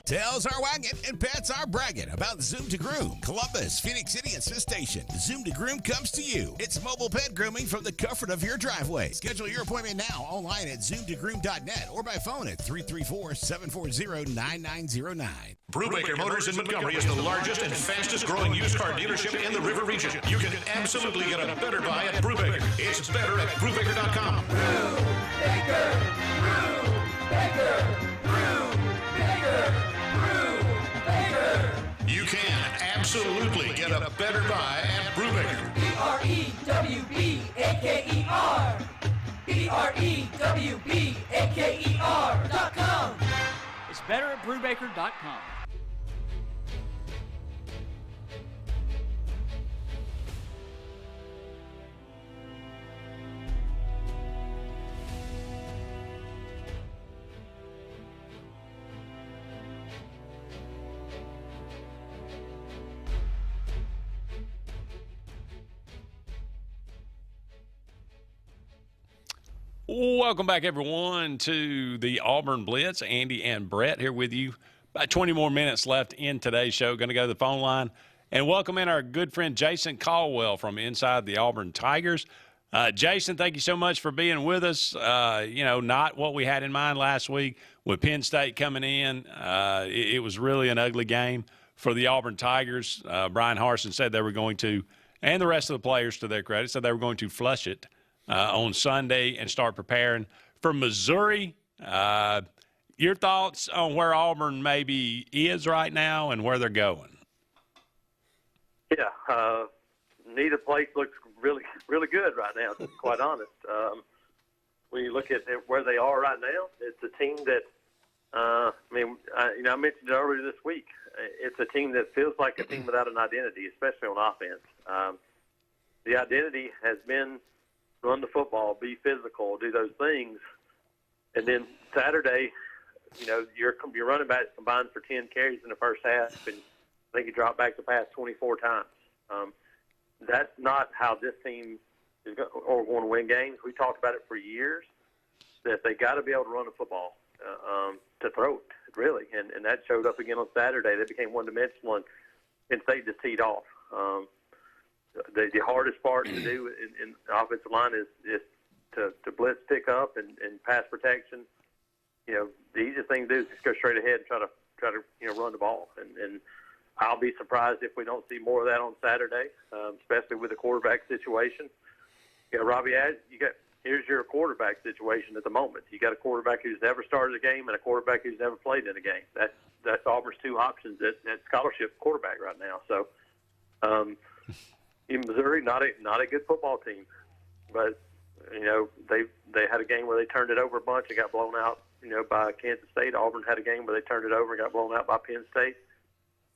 Tails are wagging and pets are bragging about Zoom to Groom. Columbus, Phoenix City, and Smith Station. Zoom to Groom comes to you. It's mobile pet grooming from the comfort of your driveway. Schedule your appointment now online at zoomtogroom.net or by phone at 334-740-9909. Brubaker Motors in Montgomery is the largest and fastest growing used car dealership in the River Region. You can absolutely get a better buy at Brubaker. It's better at Brubaker.com. Brubaker, Brubaker, Brubaker. You can absolutely get a better buy at Brubaker. BREWBAKER. BREWBAKER.com. It's better at Brubaker.com. Welcome back, everyone, to the Auburn Blitz. Andy and Brett here with you. About 20 more minutes left in today's show. Going to go to the phone line and welcome in our good friend Jason Caldwell from inside the Auburn Tigers. Jason, thank you so much for being with us. Not what we had in mind last week with Penn State coming in. It was really an ugly game for the Auburn Tigers. Brian Harsin said they were going to, and the rest of the players, to their credit, said they were going to flush it on Sunday and start preparing for Missouri. Your thoughts on where Auburn maybe is right now and where they're going? Yeah, neither place looks really, really good right now, to be quite honest. When you look at where they are right now, it's a team that, I mentioned it earlier this week. It's a team that feels like a team without an identity, especially on offense. The identity has been run the football, be physical, do those things. And then Saturday, your running backs combined for 10 carries in the first half, and I think he dropped back to pass 24 times. That's not how this team is going to win games. We talked about it for years, that they got to be able to run the football to throw it, really. And that showed up again on Saturday. They became one-dimensional, and State just teed off. The hardest part to do in the offensive line is to blitz pick up and pass protection. The easiest thing to do is just go straight ahead and try to run the ball. And I'll be surprised if we don't see more of that on Saturday, especially with the quarterback situation. Robbie, here's your quarterback situation at the moment. You got a quarterback who's never started a game and a quarterback who's never played in a game. That's Auburn's two options at scholarship quarterback right now. So. In Missouri, not a good football team, but they had a game where they turned it over a bunch and got blown out, by Kansas State. Auburn had a game where they turned it over and got blown out by Penn State.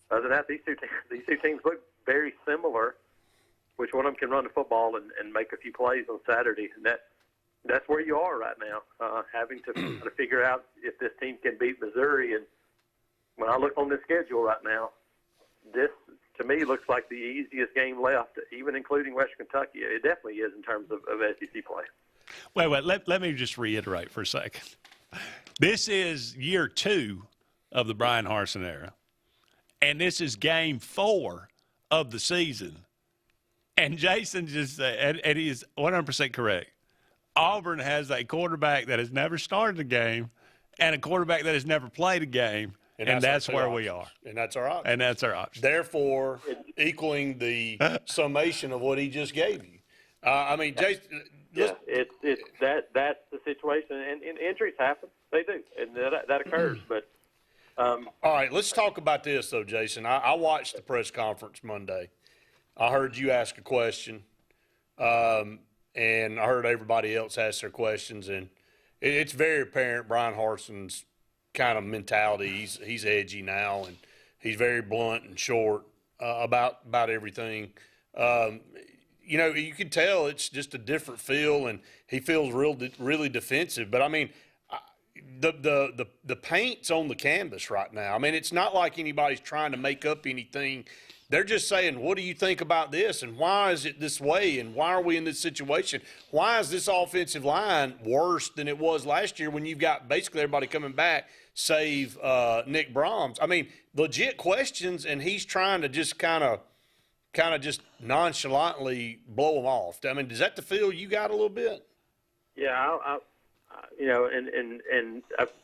Other than that, these two teams look very similar. Which one of them can run the football and make a few plays on Saturday, and that's where you are right now, having to figure out if this team can beat Missouri. And when I look on the schedule right now, this, to me, looks like the easiest game left, even including Western Kentucky. It definitely is in terms of SEC play. Wait. Let me just reiterate for a second. This is year 2 of the Brian Harsin era, and this is game 4 of the season. And Jason just said, and he is 100% correct, Auburn has a quarterback that has never started a game and a quarterback that has never played a game. And that's where we are. And that's our option. And that's our option. Therefore, equaling the summation of what he just gave you. Jason. Yeah, that's the situation. And injuries happen. They do. And that occurs. But all right, let's talk about this, though, Jason. I watched the press conference Monday. I heard you ask a question, and I heard everybody else ask their questions. And it's very apparent Brian Harsin's kind of mentality. He's edgy now, and he's very blunt and short about everything. You can tell it's just a different feel, and he feels really defensive. But the paint's on the canvas right now. It's not like anybody's trying to make up anything. They're just saying, what do you think about this, and why is it this way, and why are we in this situation? Why is this offensive line worse than it was last year when you've got basically everybody coming back save Nick Brahms? Legit questions, and he's trying to just kind of just nonchalantly blow them off. Is that the feel you got a little bit? Yeah,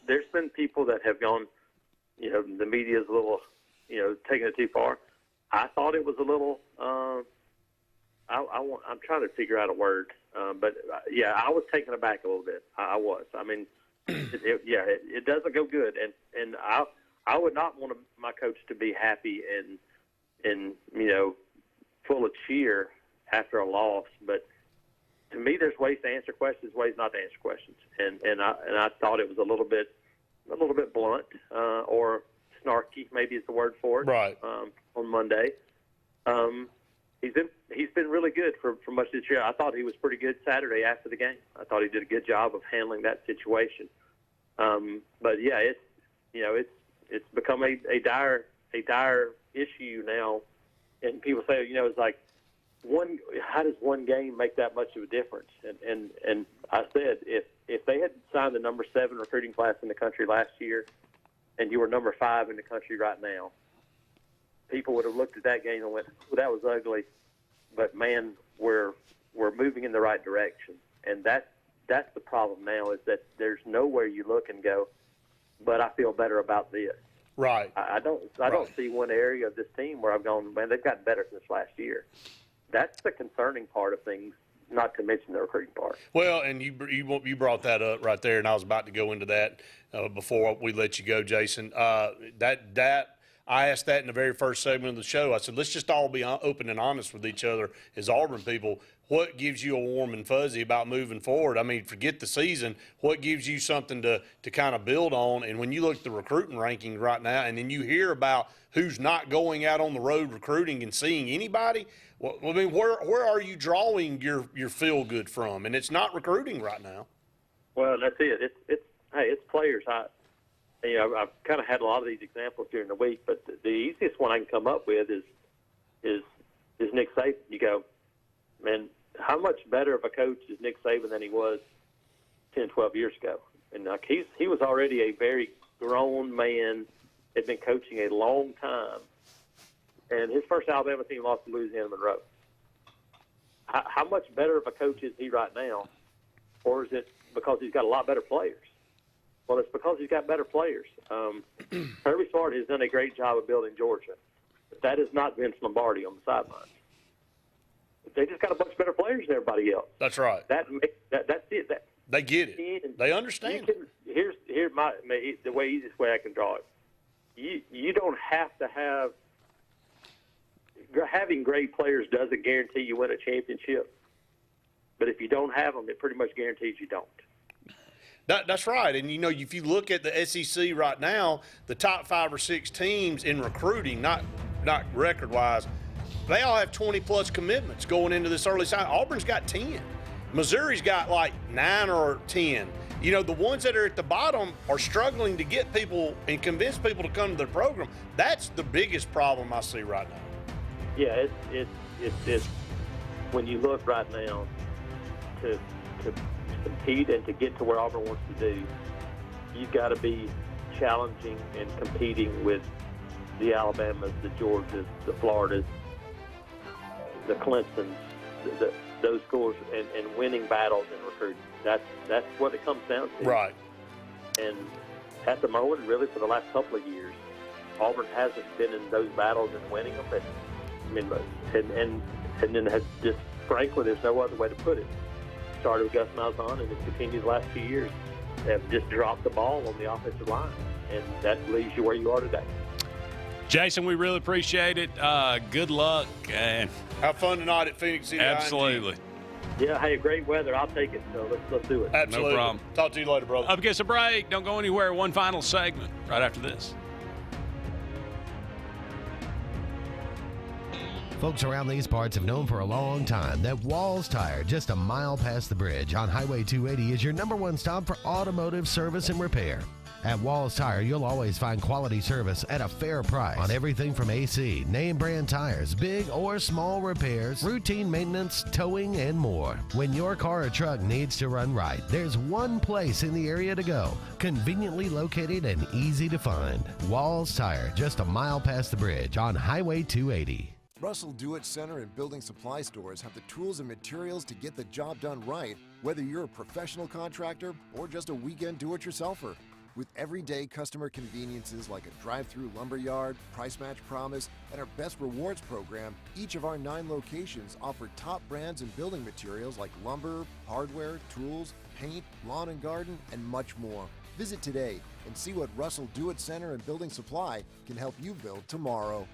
there's been people that have gone, the media's a little, taking it too far. I thought it was a little. I'm trying to figure out a word, but I was taken aback a little bit. I was. It doesn't go good, and I would not want my coach to be happy and full of cheer after a loss. But to me, there's ways to answer questions, ways not to answer questions, and I thought it was a little bit blunt or snarky, maybe is the word for it. Right. On Monday, he's been really good for much of this year. I thought he was pretty good Saturday after the game. I thought he did a good job of handling that situation. But yeah, it's become a dire issue now, and people say it's like how does one game make that much of a difference? And I said, if they had signed the number 7 recruiting class in the country last year, and you were number 5 in the country right now, people would have looked at that game and went, well, that was ugly, but man, we're moving in the right direction. And that's the problem now, is that there's nowhere you look and go, but I feel better about this. Right. I don't see one area of this team where I've gone, man, they've gotten better since last year. That's the concerning part of things, not to mention the recruiting part. Well, and you brought that up right there, and I was about to go into that before we let you go, Jason. I asked that in the very first segment of the show. I said, let's just all be open and honest with each other as Auburn people. What gives you a warm and fuzzy about moving forward? I mean, forget the season. What gives you something to kind of build on? And when you look at the recruiting rankings right now, and then you hear about who's not going out on the road recruiting and seeing anybody, well, I mean, where are you drawing your feel-good from? And it's not recruiting right now. Well, that's it. It's players. I've kind of had a lot of these examples during the week, but the easiest one I can come up with is Nick Saban. You go, man, how much better of a coach is Nick Saban than he was 10, 12 years ago? And he was already a very grown man, had been coaching a long time, and his first Alabama team lost to Louisiana Monroe. How much better of a coach is he right now, or is it because he's got a lot better players? Well, it's because he's got better players. Kirby Smart has done a great job of building Georgia, but that is not Vince Lombardi on the sidelines. They just got a bunch better players than everybody else. That's right. That's it. They get it. They understand. Here's the easiest way I can draw it. You don't have to have having great players doesn't guarantee you win a championship, but if you don't have them, it pretty much guarantees you don't. That's right. And, if you look at the SEC right now, the top 5 or 6 teams in recruiting, not record-wise, they all have 20-plus commitments going into this early sign. Auburn's got 10. Missouri's got like 9 or 10. The ones that are at the bottom are struggling to get people and convince people to come to their program. That's the biggest problem I see right now. Yeah, it's when you look right now to compete and to get to where Auburn wants to do, you've got to be challenging and competing with the Alabamas, the Georgias, the Floridas, the Clintons, those schools, and winning battles in recruiting. That's what it comes down to. Right. And at the moment, really for the last couple of years, Auburn hasn't been in those battles and winning them. And then has just, frankly, there's no other way to put it. Started with Gus Malzahn, and it's continued the last few years. They have just dropped the ball on the offensive line, and that leaves you where you are today. Jason, we really appreciate it. Good luck. And have fun tonight at Phoenix City. Absolutely. Yeah, hey, great weather. I'll take it. So let's do it. Absolutely. No problem. Talk to you later, brother. Up against a break. Don't go anywhere. One final segment right after this. Folks around these parts have known for a long time that Walls Tire, just a mile past the bridge on Highway 280, is your #1 stop for automotive service and repair. At Walls Tire, you'll always find quality service at a fair price on everything from AC, name brand tires, big or small repairs, routine maintenance, towing, and more. When your car or truck needs to run right, there's one place in the area to go, conveniently located and easy to find. Walls Tire, just a mile past the bridge on Highway 280. Russell Do-It Center and building supply stores have the tools and materials to get the job done right, whether you're a professional contractor or just a weekend do-it-yourselfer. With everyday customer conveniences like a drive-through lumberyard, price match promise, and our Best Rewards program, each of our 9 locations offer top brands and building materials like lumber, hardware, tools, paint, lawn and garden, and much more. Visit today and see what Russell Do-It Center and Building Supply can help you build tomorrow.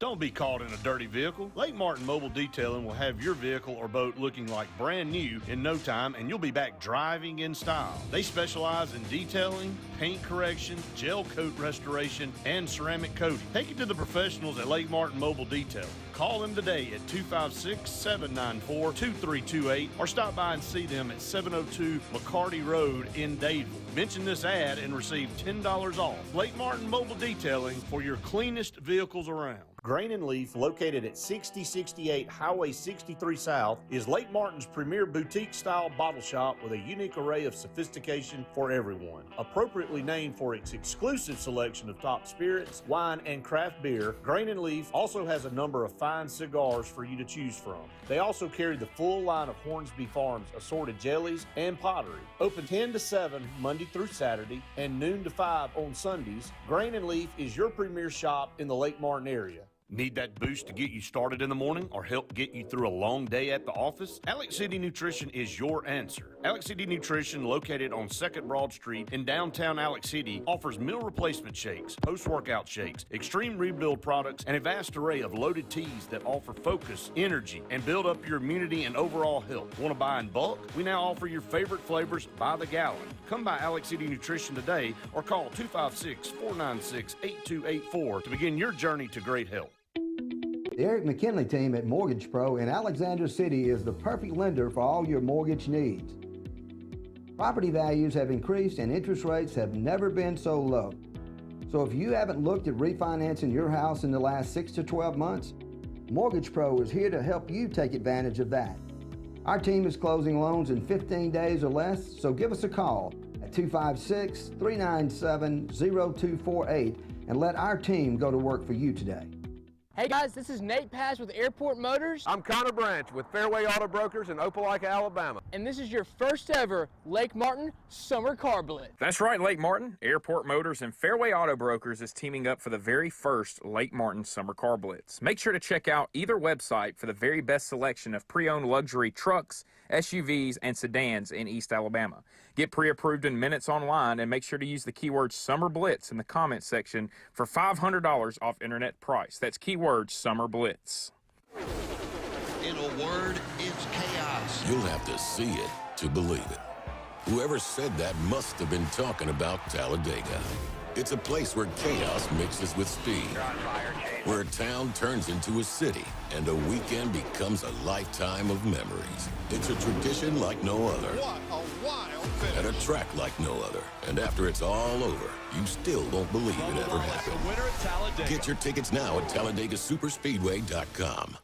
Don't be caught in a dirty vehicle. Lake Martin Mobile Detailing will have your vehicle or boat looking like brand new in no time, and you'll be back driving in style. They specialize in detailing, paint correction, gel coat restoration, and ceramic coating. Take it to the professionals at Lake Martin Mobile Detailing. Call them today at 256-794-2328 or stop by and see them at 702 McCarty Road in Dadeville. Mention this ad and receive $10 off. Lake Martin Mobile Detailing for your cleanest vehicles around. Grain and Leaf, located at 6068 Highway 63 South, is Lake Martin's premier boutique-style bottle shop with a unique array of sophistication for everyone. Appropriately named for its exclusive selection of top spirits, wine, and craft beer, Grain and Leaf also has a number of fine cigars for you to choose from. They also carry the full line of Hornsby Farms assorted jellies and pottery. Open 10 to 7 Monday through Saturday and noon to 5 on Sundays, Grain and Leaf is your premier shop in the Lake Martin area. Need that boost to get you started in the morning or help get you through a long day at the office? Alex City Nutrition is your answer. Alex City Nutrition, located on 2nd Broad Street in downtown Alex City, offers meal replacement shakes, post-workout shakes, extreme rebuild products, and a vast array of loaded teas that offer focus, energy, and build up your immunity and overall health. Want to buy in bulk? We now offer your favorite flavors by the gallon. Come by Alex City Nutrition today or call 256-496-8284 to begin your journey to great health. The Eric McKinley team at Mortgage Pro in Alexander City is the perfect lender for all your mortgage needs. Property values have increased and interest rates have never been so low. So if you haven't looked at refinancing your house in the last 6 to 12 months, Mortgage Pro is here to help you take advantage of that. Our team is closing loans in 15 days or less, so give us a call at 256-397-0248 and let our team go to work for you today. Hey guys, this is Nate Pass with Airport Motors. I'm Connor Branch with Fairway Auto Brokers in Opelika, Alabama. And this is your first ever Lake Martin Summer Car Blitz. That's right, Lake Martin. Airport Motors and Fairway Auto Brokers is teaming up for the very first Lake Martin Summer Car Blitz. Make sure to check out either website for the very best selection of pre-owned luxury trucks, SUVs, and sedans in East Alabama. Get pre-approved in minutes online and make sure to use the keyword Summer Blitz in the comments section for $500 off internet price. That's keyword Summer Blitz. In a word, it's chaos. You'll have to see it to believe it. Whoever said that must have been talking about Talladega. It's a place where chaos mixes with speed, where a town turns into a city, and a weekend becomes a lifetime of memories. It's a tradition like no other. What a wild finish. At a track like no other. And after it's all over, you still won't believe it ever happened. Get your tickets now at TalladegaSuperspeedway.com.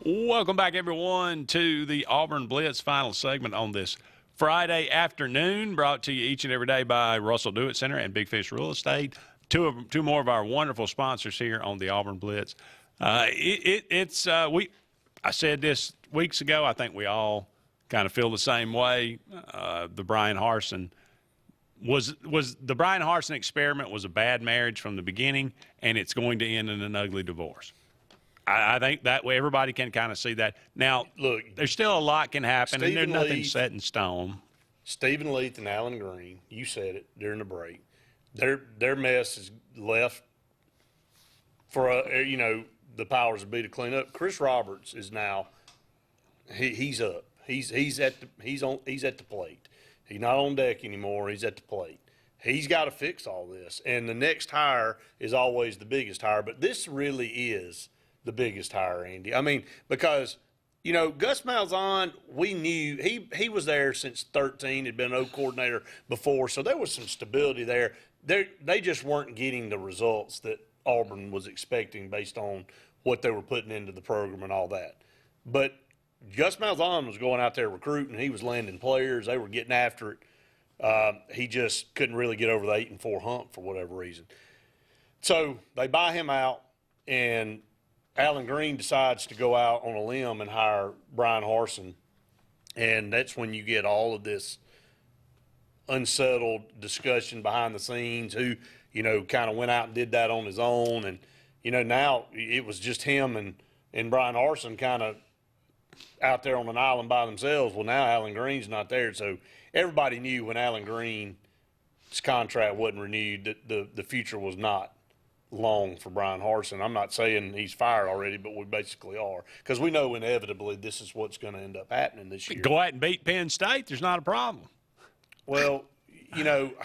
Welcome back, everyone, to the Auburn Blitz final segment on this Friday afternoon, brought to you each and every day by Russell Do-It Center and Big Fish Real Estate. Two more of our wonderful sponsors here on the Auburn Blitz. I said this weeks ago. I think we all kind of feel the same way. The Brian Harsin was the Brian Harsin experiment was a bad marriage from the beginning, and it's going to end in an ugly divorce. I think that way everybody can kind of see that. Now, look, there's still a lot can happen, and there's nothing set in stone. Stephen Leith and Alan Green, you said it during the break. Their mess is left for the powers that be to clean up. Chris Roberts is now he's up. He's at the plate. He's not on deck anymore. He's at the plate. He's got to fix all this, and the next hire is always the biggest hire. But this really is the biggest hire, Andy. I mean, because, Gus Malzahn, we knew he was there since 13, had been an O coordinator before, so there was some stability there. They just weren't getting the results that Auburn was expecting based on what they were putting into the program and all that. But Gus Malzahn was going out there recruiting. He was landing players. They were getting after it. He just couldn't really get over the 8-4 hump for whatever reason. So they buy him out, and Alan Green decides to go out on a limb and hire Brian Harsin, and that's when you get all of this unsettled discussion behind the scenes, who, kind of went out and did that on his own. And, now it was just him and Brian Harsin kind of out there on an island by themselves. Well, now Alan Green's not there, so everybody knew when Alan Green's contract wasn't renewed that the future was not long for Brian Harsin. I'm not saying he's fired already, but we basically are, because we know inevitably this is what's going to end up happening this year. Go out and beat Penn State. There's not a problem. Well,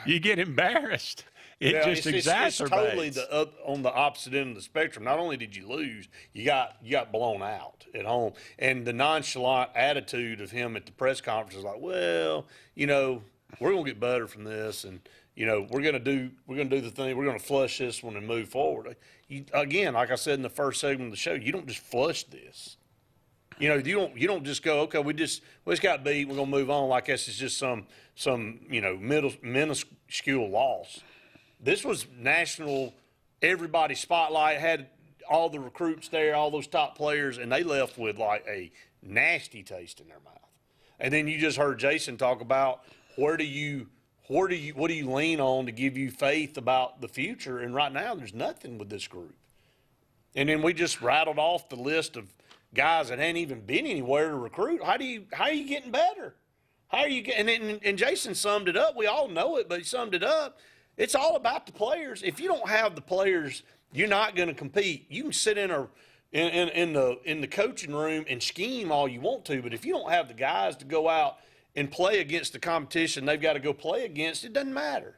you get embarrassed. It just exacerbates. It's totally on the opposite end of the spectrum. Not only did you lose, you got blown out at home, and the nonchalant attitude of him at the press conference is like, well, we're gonna get better from this, and we're gonna do the thing. We're gonna flush this one and move forward. Again, like I said in the first segment of the show, you don't just flush this. You don't just go, okay, we just got beat, we're gonna move on like this is just some minuscule loss. This was national, everybody spotlight, had all the recruits there, all those top players, and they left with like a nasty taste in their mouth. And then you just heard Jason talk about what do you lean on to give you faith about the future? And right now there's nothing with this group. And then we just rattled off the list of guys that hadn't even been anywhere to recruit. How are you getting better? How are you getting? And Jason summed it up. We all know it, but he summed it up. It's all about the players. If you don't have the players, you're not going to compete. You can sit in the coaching room and scheme all you want to, but if you don't have the guys to go out and play against the competition they've got to go play against, it doesn't matter.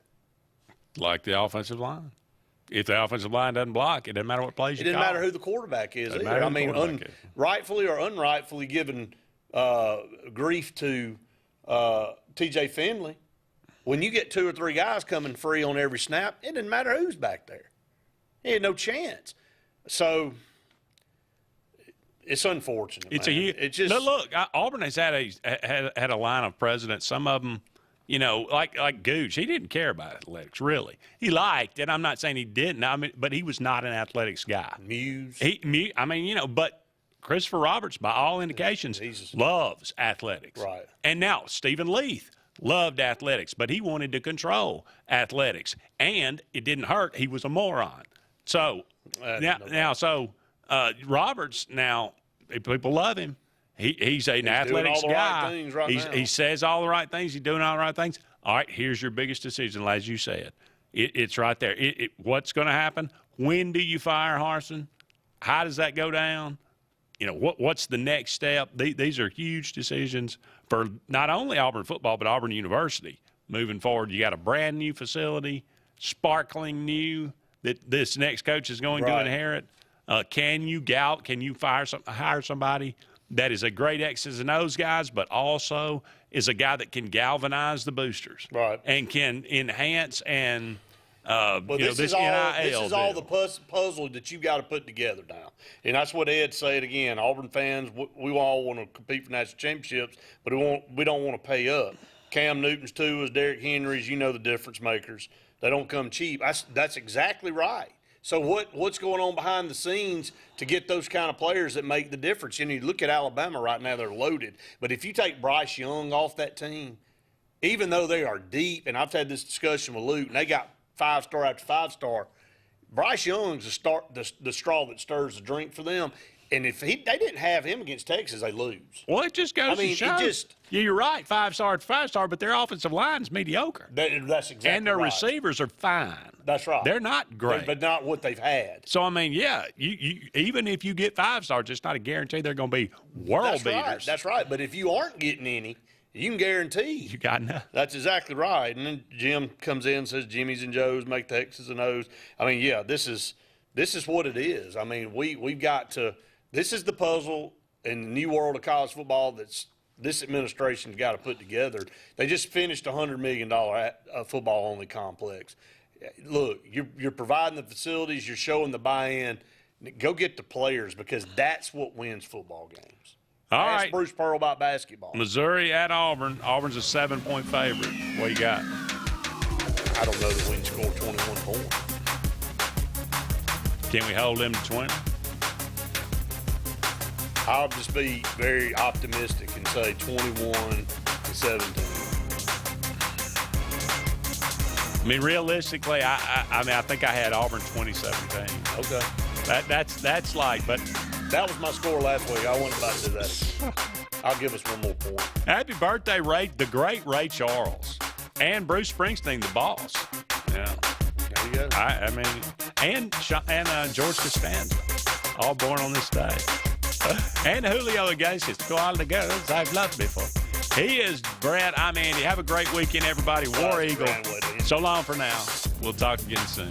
Like the offensive line. If the offensive line doesn't block, it doesn't matter what plays you call. It doesn't matter who the quarterback is either. I mean, rightfully or unrightfully given grief to TJ Finley. When you get 2 or 3 guys coming free on every snap, it doesn't matter who's back there. He had no chance. So it's unfortunate. Look. Auburn has had a line of presidents. Some of them, like Gooch, he didn't care about athletics really. He liked it. I'm not saying he didn't. But he was not an athletics guy. But Christopher Roberts, by all indications, loves athletics. Right. And now Stephen Leith loved athletics, but he wanted to control athletics, and it didn't hurt. He was a moron. So Roberts now, people love him. He's an athletics guy. He says all the right things. He's doing all the right things. All right, here's your biggest decision, as you said. It's right there. What's going to happen? When do you fire Harsin? How does that go down? What's the next step? These are huge decisions for not only Auburn football, but Auburn University moving forward. You got a brand new facility, sparkling new, that this next coach is going to inherit. Can you hire somebody that is a great X's and O's guys, but also is a guy that can galvanize the boosters, and can enhance and this is all the puzzle that you got to put together now. And that's what Ed said again. Auburn fans, we all want to compete for national championships, but we don't want to pay up. Cam Newton's, Tua's, Derrick Henry's, the difference makers. They don't come cheap. That's exactly right. So what's going on behind the scenes to get those kind of players that make the difference? You look at Alabama right now; they're loaded. But if you take Bryce Young off that team, even though they are deep, and I've had this discussion with Luke, and they got 5-star after 5-star. Bryce Young's the straw that stirs the drink for them. And if they didn't have him against Texas, they lose. Well, it just goes to show. You're right, 5-star to 5-star, but their offensive line's mediocre. That's exactly right. And their receivers are fine. That's right. They're not great. But not what they've had. So, you even if you get 5-stars, it's not a guarantee they're going to be world beaters. That's right. But if you aren't getting any, you can guarantee. You got nothing. That's exactly right. And then Jim comes in and says Jimmy's and Joe's make the X's and O's. This is what it is. We've got to – this is the puzzle in the new world of college football that's this administration's got to put together. They just finished a $100 million football-only complex. Look, you're providing the facilities. You're showing the buy-in. Go get the players, because that's what wins football games. Ask Bruce Pearl about basketball. Missouri at Auburn. Auburn's a 7-point favorite. What you got? I don't know that we can score 21 points. Can we hold them to 20? I'll just be very optimistic and say 21-17. Realistically, I think I had Auburn 2017. Okay. That's like, but that was my score last week. I wasn't about to do that. I'll give us one more point. Happy birthday, Ray, the great Ray Charles, and Bruce Springsteen, the boss. Yeah. There you go. And George Costanza, all born on this day. And Julio Iglesias, to all the girls I've loved before. He is Brad. I'm Andy. Have a great weekend, everybody. War Eagle. So long for now. We'll talk again soon.